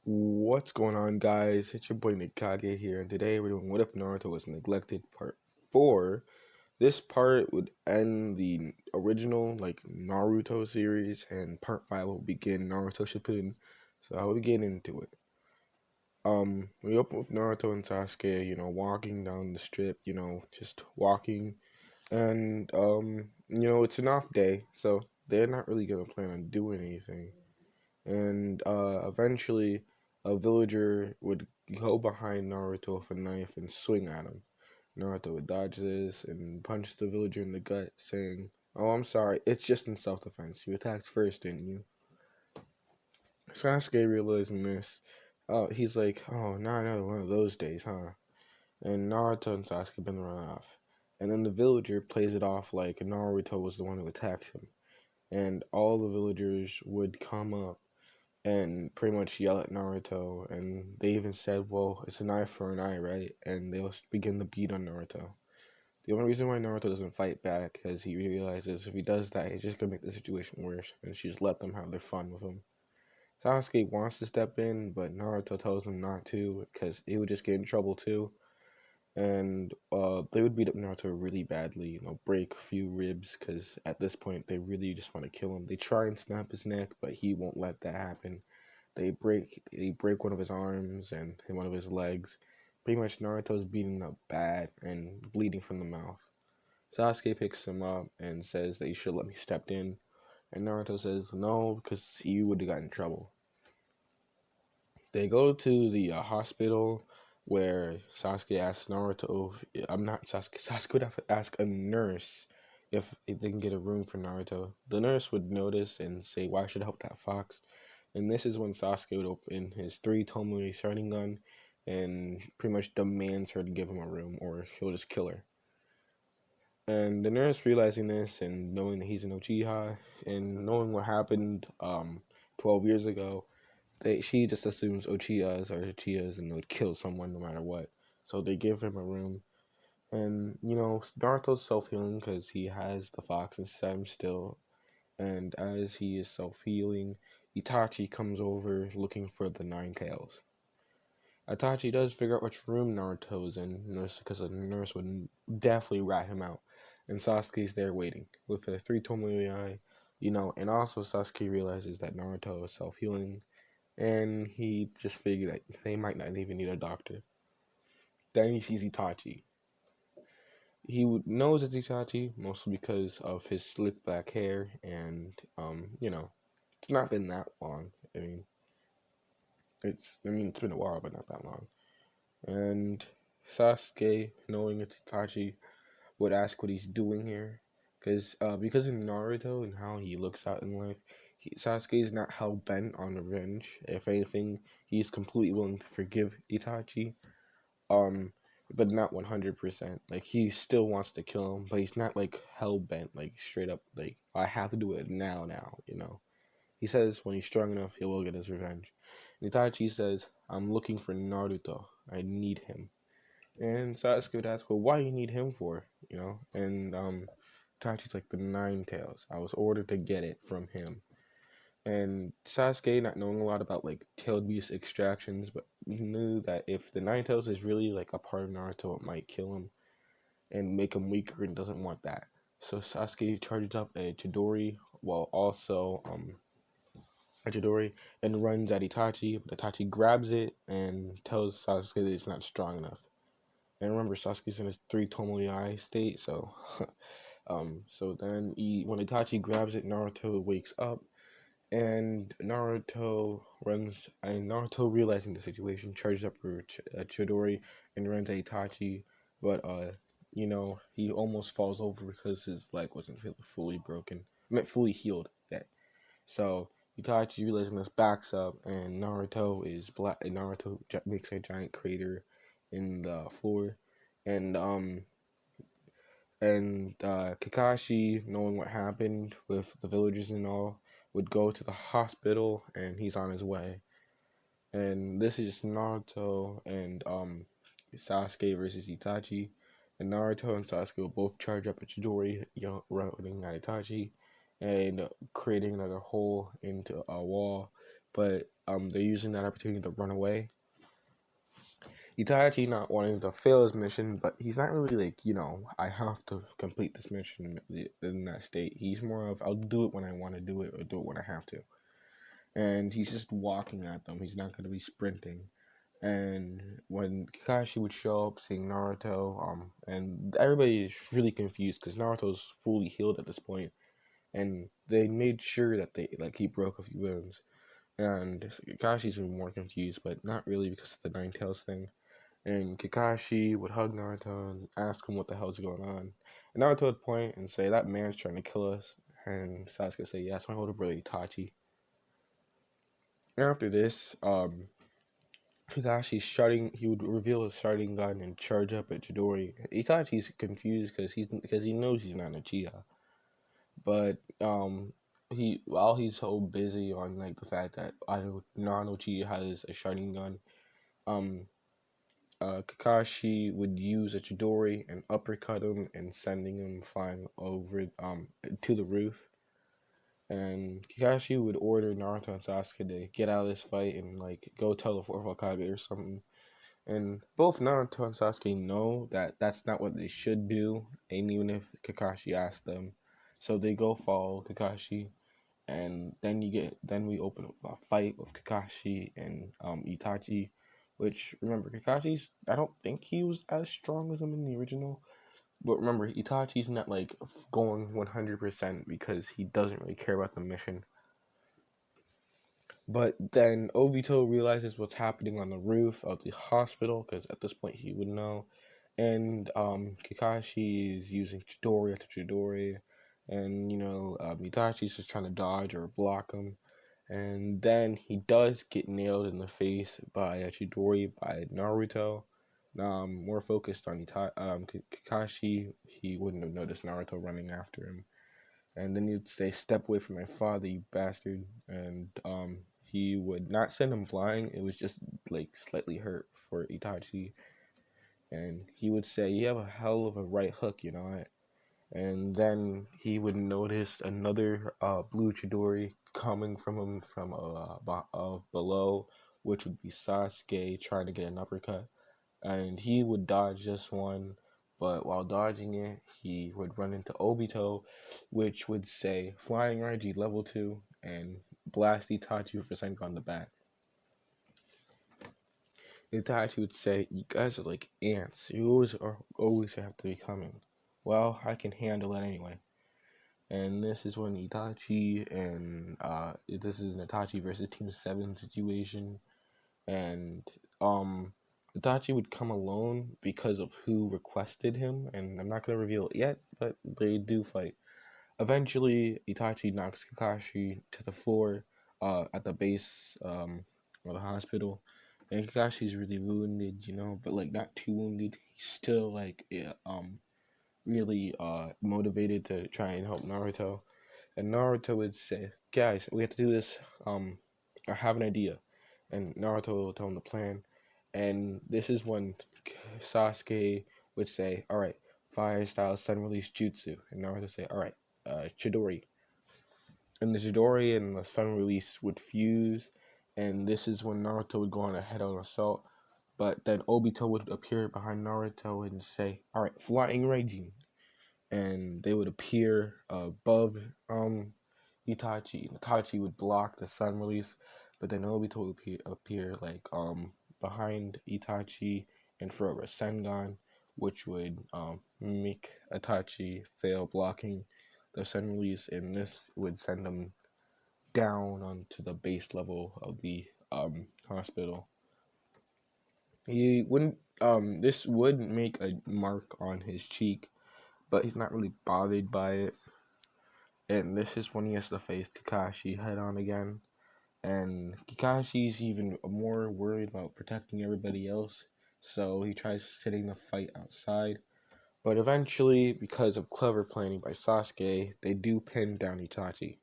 What's going on, guys? It's your boy Mikage here, and today we're doing What If Naruto Was Neglected Part 4. This part would end the original, Naruto series, and Part 5 will begin Naruto Shippuden. So I will get into it. We open with Naruto and Sasuke, walking down the strip, just walking. And, it's an off day, so they're not really gonna plan on doing anything. And eventually a villager would go behind Naruto with a knife and swing at him. Naruto would dodge this and punch the villager in the gut, saying, "Oh, I'm sorry, it's just in self-defense. You attacked first, didn't you?" Sasuke realizing this, he's like, "Oh, not another one of those days, huh?" And Naruto and Sasuke been run off. And then the villager plays it off like Naruto was the one who attacked him. And all the villagers would come up and pretty much yell at Naruto, and they even said, "Well, it's an eye for an eye, right?" And they'll begin to beat on Naruto. The only reason why Naruto doesn't fight back is he realizes if he does that, he's just gonna make the situation worse, and she just let them have their fun with him. Sasuke wants to step in, but Naruto tells him not to because he would just get in trouble too. And they would beat up Naruto really badly, break a few ribs because at this point they really just want to kill him. They try and snap his neck, but he won't let that happen. They break one of his arms and one of his legs. Pretty much Naruto's beaten up bad and bleeding from the mouth. Sasuke picks him up and says that you should let me step in. And Naruto says no because he would have gotten in trouble. They go to the hospital where Sasuke asks Naruto, I'm not Sasuke, Sasuke would have to ask a nurse if they can get a room for Naruto. The nurse would notice and say, why should I help that fox? And this is when Sasuke would open his 3 Tomoe starting gun and pretty much demands her to give him a room or he'll just kill her. And the nurse realizing this and knowing that he's an Uchiha and knowing what happened 12 years ago, she just assumes Uchihas are Uchihas and they would kill someone no matter what. So they give him a room. And, Naruto's self-healing because he has the fox inside him still. And as he is self-healing, Itachi comes over looking for the Nine Tails. Itachi does figure out which room Naruto's in, because the nurse would definitely rat him out. And Sasuke's there waiting with the 3 Tomoe, and also Sasuke realizes that Naruto is self-healing, and he just figured that they might not even need a doctor. Then he sees Itachi. He knows it's Itachi mostly because of his slick black hair, and it's not been that long. It's been a while, but not that long. And Sasuke, knowing it's Itachi, would ask what he's doing here, because of Naruto and how he looks out in life, Sasuke is not hell bent on revenge. If anything, he's completely willing to forgive Itachi, um, but not 100%. Like he still wants to kill him, but he's not like hell bent, like straight up, like I have to do it now. He says when he's strong enough, he will get his revenge. And Itachi says, "I'm looking for Naruto. I need him." And Sasuke would ask, "Well, why do you need him for?" And Itachi's like, "The Nine Tails. I was ordered to get it from him." And Sasuke, not knowing a lot about like tailed beast extractions, but he knew that if the Nine Tails is really like a part of Naruto, it might kill him and make him weaker, and doesn't want that. So Sasuke charges up a Chidori while also a Chidori and runs at Itachi, but Itachi grabs it and tells Sasuke that it's not strong enough. And remember, Sasuke's in his 3 Tomoe state, so so then when Itachi grabs it, Naruto wakes up, and Naruto realizing the situation, charges up her Chidori and runs at Itachi, but he almost falls over because his leg wasn't fully broken, I meant fully healed. That so Itachi realizing this backs up, and Naruto is black. And Naruto makes a giant crater in the floor, and Kakashi, knowing what happened with the villagers and all, would go to the hospital, and he's on his way. And this is Naruto and Sasuke versus Itachi. And Naruto and Sasuke will both charge up a Chidori, running at Itachi, and creating another hole into a wall. But they're using that opportunity to run away. Itachi not wanting to fail his mission, but he's not really like, I have to complete this mission in that state. He's more of, I'll do it when I want to do it or do it when I have to. And he's just walking at them. He's not going to be sprinting. And when Kakashi would show up, seeing Naruto, and everybody is really confused because Naruto's fully healed at this point, and they made sure that he broke a few bones. And Kakashi's even more confused, but not really because of the Nine Tails thing. And Kakashi would hug Naruto and ask him what the hell's going on. And Naruto would point and say, that man's trying to kill us. And Sasuke would say, yeah, it's my older brother Itachi. After this, he would reveal his starting gun and charge up at Chidori. Itachi's confused because he knows he's not a Uchiha. But while he's so busy on like the fact that non-Uchiha has a starting gun, um Kakashi would use a Chidori and uppercut him and sending him flying over to the roof. And Kakashi would order Naruto and Sasuke to get out of this fight and like go tell the fourth Hokage or something. And both Naruto and Sasuke know that that's not what they should do, and even if Kakashi asks them, so they go follow Kakashi, and then we open up a fight with Kakashi and Itachi, which remember Kakashi's I don't think he was as strong as him in the original, but remember Itachi's not like going 100% because he doesn't really care about the mission. But then Obito realizes what's happening on the roof of the hospital because at this point he would know. And Kakashi is using Chidori after Chidori. And, Itachi's just trying to dodge or block him. And then he does get nailed in the face by a Chidori by Naruto. More focused on Kakashi, he wouldn't have noticed Naruto running after him. And then he'd say, "Step away from my father, you bastard." And he would not send him flying. It was just like slightly hurt for Itachi. And he would say, "You have a hell of a right hook, you know it." And then he would notice another blue Chidori coming from him from below, which would be Sasuke trying to get an uppercut. And he would dodge this one, but while dodging it, he would run into Obito, which would say Flying Raiji level 2 and blast Itachi with a Sengoku on the back. Itachi would say, "You guys are like ants. You always have to be coming." Well, I can handle it anyway. And this is when Itachi and this is an Itachi versus Team 7 situation. And Itachi would come alone because of who requested him, and I'm not gonna reveal it yet, but they do fight. Eventually, Itachi knocks Kakashi to the floor at the base of the hospital, and Kakashi's really wounded, but like not too wounded. He's still like really motivated to try and help Naruto. And Naruto would say, "Guys, we have to do this. I have an idea." And Naruto will tell him the plan. And this is when Sasuke would say, "All right, fire style sun release jutsu." And Naruto would say, "All right, Chidori." And the Chidori and the sun release would fuse. And this is when Naruto would go on a head-on assault. But then Obito would appear behind Naruto and say, "All right, flying raging." And they would appear above Itachi. Itachi would block the sun release, but then Obito would appear like behind Itachi and throw a Rasengan, which would make Itachi fail blocking the sun release, and this would send him down onto the base level of the hospital. He wouldn't. This would make a mark on his cheek, but he's not really bothered by it. And this is when he has to face Kakashi head on again. And Kakashi's even more worried about protecting everybody else, so he tries sitting the fight outside. But eventually, because of clever planning by Sasuke, they do pin down Itachi.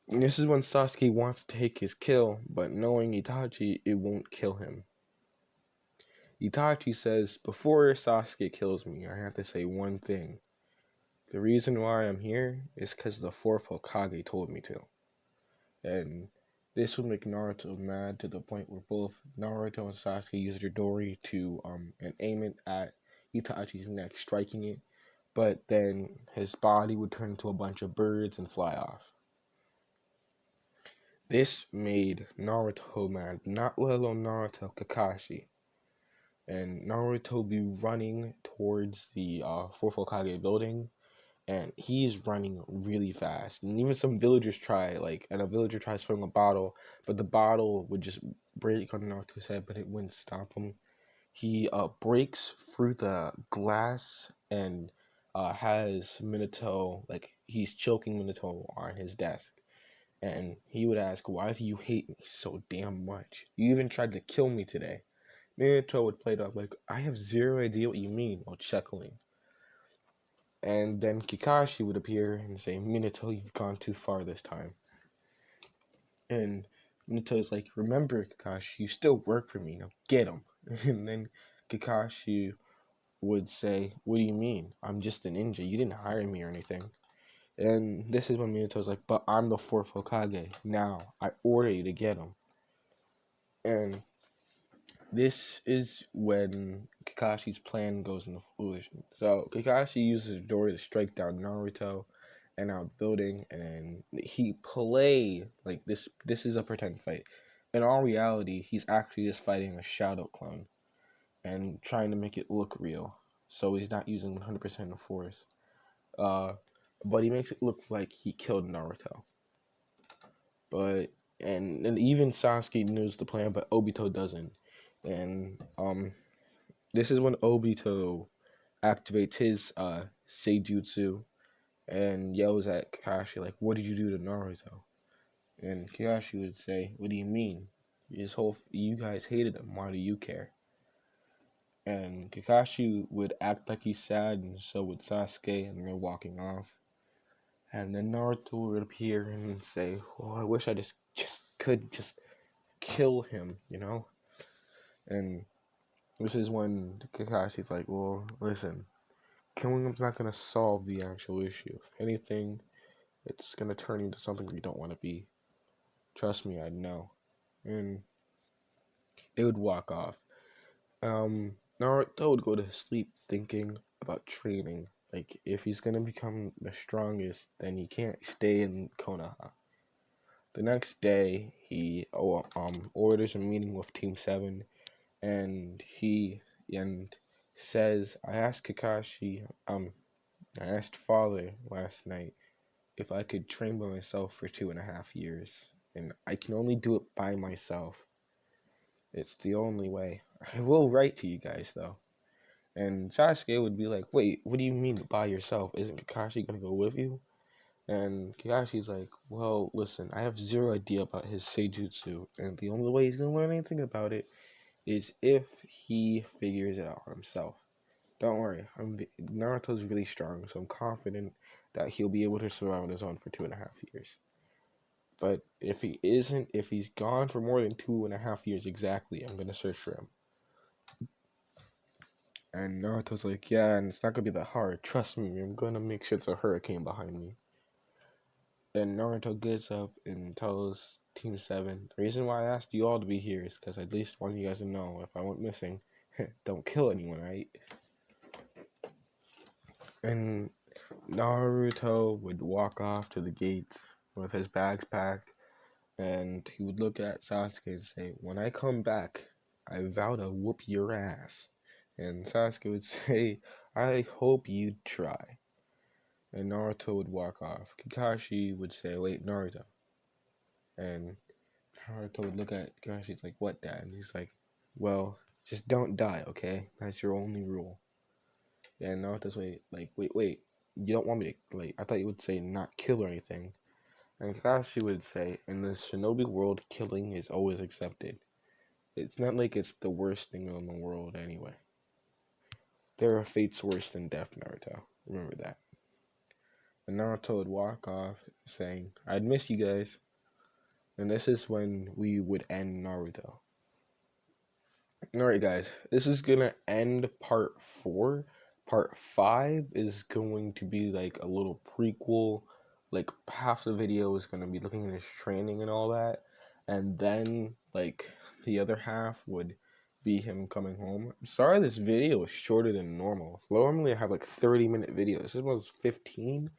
And this is when Sasuke wants to take his kill, but knowing Itachi, it won't kill him. Itachi says, "Before Sasuke kills me, I have to say one thing. The reason why I'm here is because the fourth Hokage told me to." And This would make Naruto mad to the point where both Naruto and Sasuke use their Dori to and aim it at Itachi's neck, striking it. But then his body would turn into a bunch of birds and fly off. This made Naruto mad, not let alone Naruto, Kakashi. And Naruto be running towards the Fourth Hokage building, and he's running really fast. And even some villagers try, and a villager tries throwing a bottle, but the bottle would just break on Naruto's head, but it wouldn't stop him. He breaks through the glass and has Minato, he's choking Minato on his desk. And he would ask, "Why do you hate me so damn much? You even tried to kill me today." Minato would play it up like, "I have zero idea what you mean," while chuckling. And then Kakashi would appear and say, "Minato, you've gone too far this time." And Minato's like, "Remember, Kakashi, you still work for me. Now get him." And then Kakashi would say, "What do you mean? I'm just a ninja. You didn't hire me or anything." And this is when Minato's like, "But I'm the fourth Hokage. Now, I order you to get him." And this is when Kakashi's plan goes into fruition. So Kakashi uses Dory to strike down Naruto and out building, and then he play like this is a pretend fight. In all reality, he's actually just fighting a shadow clone and trying to make it look real. So he's not using 100% of force. Uh, but he makes it look like he killed Naruto. But and even Sasuke knows the plan, but Obito doesn't. And this is when Obito activates his Seijutsu and yells at Kakashi like, "What did you do to Naruto?" And Kakashi would say, "What do you mean? You guys hated him. Why do you care?" And Kakashi would act like he's sad, and so would Sasuke, and they're walking off. And then Naruto would appear and say, "Oh, I wish I just could just kill him, you know?" And this is when Kakashi's like, "Well, listen, killing him's not gonna solve the actual issue. If anything, it's gonna turn into something we don't want to be. Trust me, I know." And they would walk off. Naruto would go to sleep thinking about training. Like, if he's gonna become the strongest, then he can't stay in Konoha. The next day, he orders a meeting with Team 7, and he and says, I asked Father last night if I could train by myself for 2.5 years, and I can only do it by myself. It's the only way. I will write to you guys, though." And Sasuke would be like, "Wait, what do you mean by yourself? Isn't Kakashi gonna go with you?" And Kakashi's like, "Well, listen, I have zero idea about his Seijutsu, and the only way he's gonna learn anything about it is if he figures it out himself. Don't worry, Naruto's really strong, so I'm confident that he'll be able to survive on his own for 2.5 years. But if he's gone for more than 2.5 years exactly, I'm gonna search for him." And Naruto's like, "Yeah, and it's not gonna be that hard. Trust me, I'm gonna make sure there's a hurricane behind me." And Naruto gets up and tells Team 7, "The reason why I asked you all to be here is because I at least want you guys to know if I went missing, don't kill anyone, right?" And Naruto would walk off to the gates with his bags packed, and he would look at Sasuke and say, "When I come back, I vow to whoop your ass." And Sasuke would say, "I hope you try." And Naruto would walk off. Kakashi would say, "Wait, Naruto." And Naruto would look at Kakashi like, "What, Dad?" And he's like, "Well, just don't die, okay? That's your only rule." And Naruto's wait. You don't want me to, I thought you would say not kill or anything. And Kakashi would say, "In the shinobi world, killing is always accepted. It's not like it's the worst thing in the world anyway. There are fates worse than death, Naruto. Remember that." And Naruto would walk off saying, "I'd miss you guys." And this is when we would end Naruto. Alright, guys, this is gonna end part 4. Part 5 is going to be like a little prequel. Like, half the video is gonna be looking at his training and all that. and then like the other half would be him coming home. I'm sorry this video was shorter than normal. Normally I have like 30-minute videos. This was 15,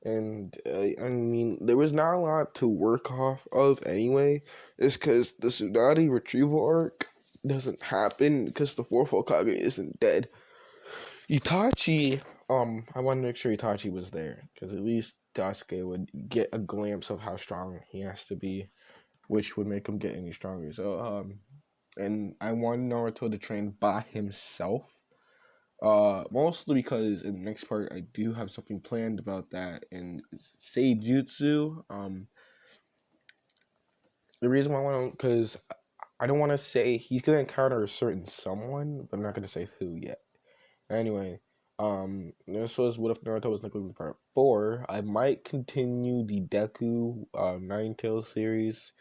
and I mean there was not a lot to work off of anyway. It's because the Tsunade retrieval arc doesn't happen because the fourth Hokage isn't dead. Itachi, I wanted to make sure Itachi was there because at least Sasuke would get a glimpse of how strong he has to be, which would make him get any stronger. So, and I want Naruto to train by himself. Mostly because in the next part I do have something planned about that in Seijutsu. The reason why I want to, because I don't want to say he's gonna encounter a certain someone, but I'm not gonna say who yet. Anyway, this was What If Naruto Was Neglected Part 4. I might continue the Deku Nine Tails series.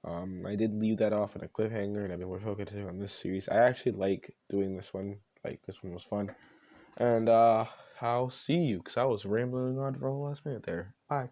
I did leave that off in a cliffhanger, and I've been more focusing on this series. I actually like doing this one. Like, this one was fun. And I'll see you, because I was rambling on for the last minute there. Bye.